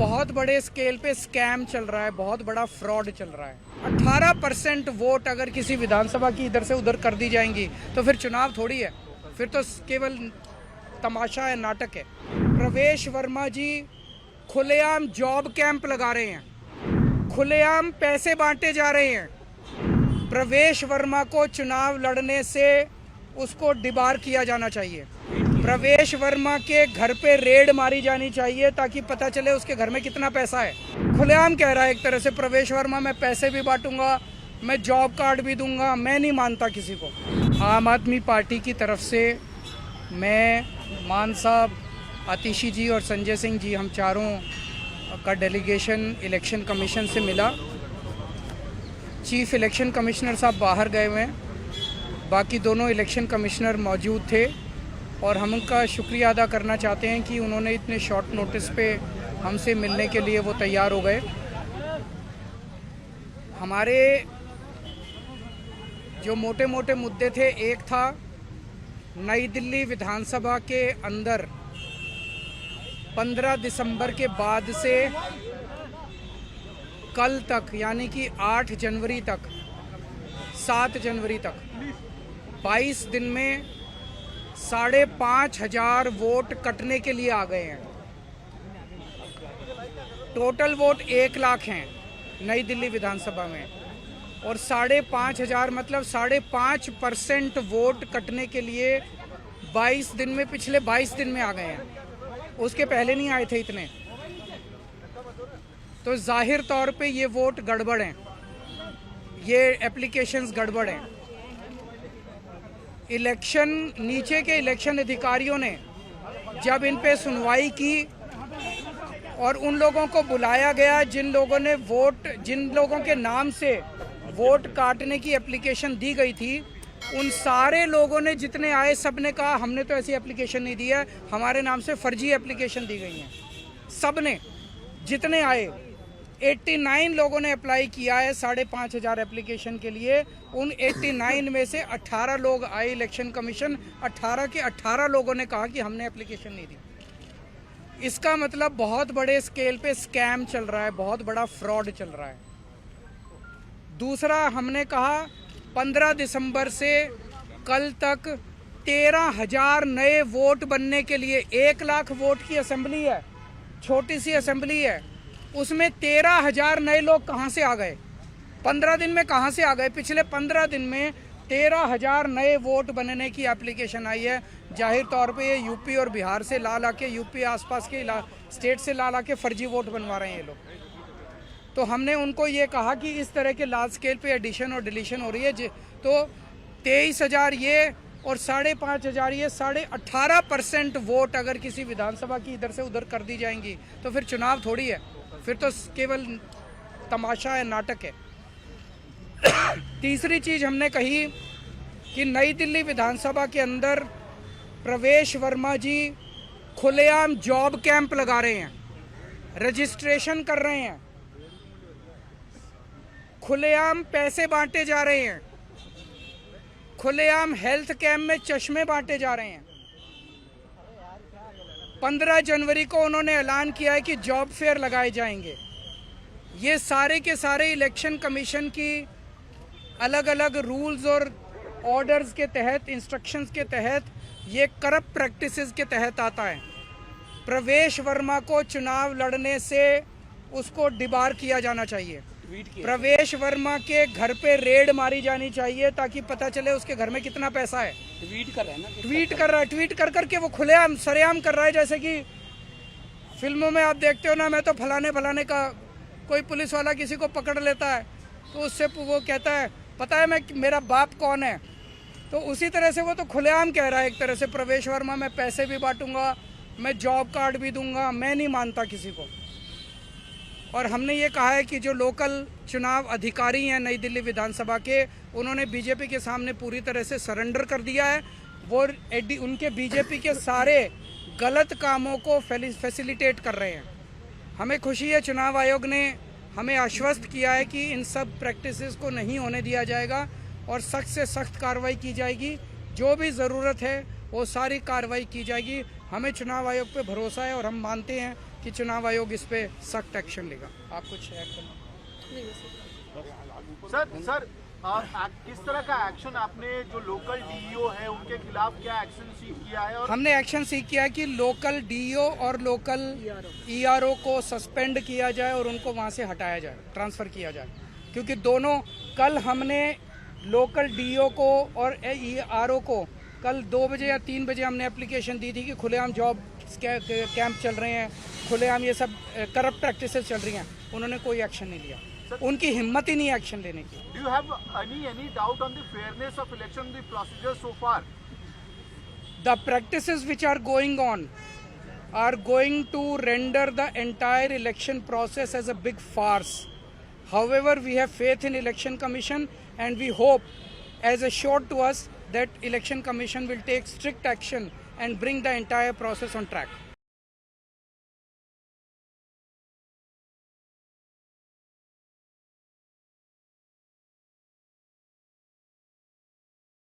बहुत बड़े स्केल पे स्कैम चल रहा है, बहुत बड़ा फ्रॉड चल रहा है। 18% वोट अगर किसी विधानसभा की इधर से उधर कर दी जाएंगी तो फिर चुनाव थोड़ी है, फिर तो केवल तमाशा है, नाटक है। प्रवेश वर्मा जी खुलेआम जॉब कैंप लगा रहे हैं, खुलेआम पैसे बांटे जा रहे हैं। प्रवेश वर्मा को चुनाव लड़ने से उसको डिबार किया जाना चाहिए। प्रवेश वर्मा के घर पे रेड मारी जानी चाहिए ताकि पता चले उसके घर में कितना पैसा है। खुलेआम कह रहा है एक तरह से प्रवेश वर्मा, मैं पैसे भी बांटूंगा, मैं जॉब कार्ड भी दूंगा। मैं नहीं मानता किसी को। आम आदमी पार्टी की तरफ से मैं, मान साहब, आतिशी जी और संजय सिंह जी, हम चारों का डेलीगेशन इलेक्शन कमीशन से मिला। चीफ इलेक्शन कमिश्नर साहब बाहर गए हुए हैं, बाकी दोनों इलेक्शन कमिश्नर मौजूद थे और हम उनका शुक्रिया अदा करना चाहते हैं कि उन्होंने इतने शॉर्ट नोटिस पे हमसे मिलने के लिए वो तैयार हो गए। हमारे जो मोटे मोटे मुद्दे थे, एक था नई दिल्ली विधानसभा के अंदर 15 दिसंबर के बाद से कल तक, यानी कि 8 जनवरी तक, 7 जनवरी तक 22 दिन में 5,500 वोट कटने के लिए आ गए हैं। टोटल वोट 1 लाख हैं नई दिल्ली विधानसभा में, और 5,500 मतलब 5.5% वोट कटने के लिए 22 दिन में, पिछले 22 दिन में आ गए हैं। उसके पहले नहीं आए थे इतने। तो जाहिर तौर पे ये वोट गड़बड़ हैं, ये एप्लीकेशंस गड़बड़ हैं। इलेक्शन, नीचे के इलेक्शन अधिकारियों ने जब इन पे सुनवाई की और उन लोगों को बुलाया गया जिन लोगों ने वोट, जिन लोगों के नाम से वोट काटने की एप्लीकेशन दी गई थी, उन सारे लोगों ने, जितने आए, सब ने कहा हमने तो ऐसी एप्लीकेशन नहीं दी है, हमारे नाम से फर्जी एप्लीकेशन दी गई हैं। सब ने, जितने आए, 89 लोगों ने अप्लाई किया है 5,500 एप्लीकेशन के लिए। उन 89 में से 18 लोग आए इलेक्शन कमीशन, 18 के 18 लोगों ने कहा कि हमने एप्लीकेशन नहीं दी। इसका मतलब बहुत बड़े स्केल पे स्कैम चल रहा है, बहुत बड़ा फ्रॉड चल रहा है। दूसरा, हमने कहा 15 दिसंबर से कल तक 13,000 नए वोट बनने के लिए, 1 लाख वोट की असेंबली है, छोटी सी असेंबली है, उसमें 13,000 नए लोग कहाँ से आ गए? 15 दिन में कहाँ से आ गए? पिछले 15 दिन में 13,000 नए वोट बनने की एप्लीकेशन आई है। जाहिर तौर पे ये यूपी और बिहार से ला के, यूपी आसपास के स्टेट से ला के फर्जी वोट बनवा रहे हैं ये लोग। तो हमने उनको ये कहा कि इस तरह के लार्ज स्केल पे एडिशन और डिलीशन हो रही है, तो 23,000 ये और 5,500 ये, 18.5% वोट अगर किसी विधानसभा की इधर से उधर कर दी जाएंगी तो फिर चुनाव थोड़ी है, फिर तो केवल तमाशा है, नाटक है। तीसरी चीज़ हमने कही कि नई दिल्ली विधानसभा के अंदर प्रवेश वर्मा जी खुलेआम जॉब कैंप लगा रहे हैं, रजिस्ट्रेशन कर रहे हैं, खुलेआम पैसे बांटे जा रहे हैं, खुलेआम हेल्थ कैंप में चश्मे बांटे जा रहे हैं। 15 जनवरी को उन्होंने ऐलान किया है कि जॉब फेयर लगाए जाएंगे। ये सारे के सारे इलेक्शन कमीशन की अलग अलग रूल्स और ऑर्डर्स के तहत, इंस्ट्रक्शंस के तहत, ये करप्ट प्रैक्टिसेस के तहत आता है। प्रवेश वर्मा को चुनाव लड़ने से उसको डिबार किया जाना चाहिए। प्रवेश वर्मा के घर पे रेड मारी जानी चाहिए ताकि पता चले उसके घर में कितना पैसा है। ट्वीट कर रहा है ना, ट्वीट कर करके वो खुलेआम सरेआम कर रहा है। जैसे कि फिल्मों में आप देखते हो ना, मैं तो फलाने का, कोई पुलिस वाला किसी को पकड़ लेता है तो उससे वो कहता है पता है मेरा बाप कौन है। तो उसी तरह से वो तो खुलेआम कह रहा है एक तरह से प्रवेश वर्मा, मैं पैसे भी बांटूंगा, मैं जॉब कार्ड भी दूंगा। मैं नहीं मानता किसी को। और हमने ये कहा है कि जो लोकल चुनाव अधिकारी हैं नई दिल्ली विधानसभा के, उन्होंने बीजेपी के सामने पूरी तरह से सरेंडर कर दिया है। वो उनके बीजेपी के सारे गलत कामों को फैसिलिटेट कर रहे हैं। हमें खुशी है चुनाव आयोग ने हमें आश्वस्त किया है कि इन सब प्रैक्टिसेस को नहीं होने दिया जाएगा और सख्त से सख्त कार्रवाई की जाएगी। जो भी ज़रूरत है वो सारी कार्रवाई की जाएगी। हमें चुनाव आयोग पे भरोसा है और हम मानते हैं कि चुनाव आयोग इस पे सख्त एक्शन लेगा। आप कुछ ऐड करना? सर किस तरह का एक्शन आपने जो लोकल डीईओ है उनके खिलाफ क्या एक्शन सीख किया है? और हमने एक्शन सीख किया है कि लोकल डीईओ और लोकल ईआरओ को सस्पेंड किया जाए और उनको वहां से हटाया जाए, ट्रांसफ़र किया जाए, क्योंकि दोनों कल हमने लोकल डीईओ को और ईआरओ को कल 2 बजे या 3 बजे हमने एप्लीकेशन दी थी कि खुलेआम जॉब कैंप चल रहे हैं, खुलेआम ये सब करप्ट प्रैक्टिसेस चल रही हैं। उन्होंने कोई एक्शन नहीं लिया, उनकी हिम्मत ही नहीं एक्शन लेने की। Do you have any doubt on the fairness of election, the procedure so far? The practices which are going on are going to render the entire election process as a big farce. However, we have faith in Election Commission and we hope, as assured to us, that Election Commission will take strict action and bring the entire process on track.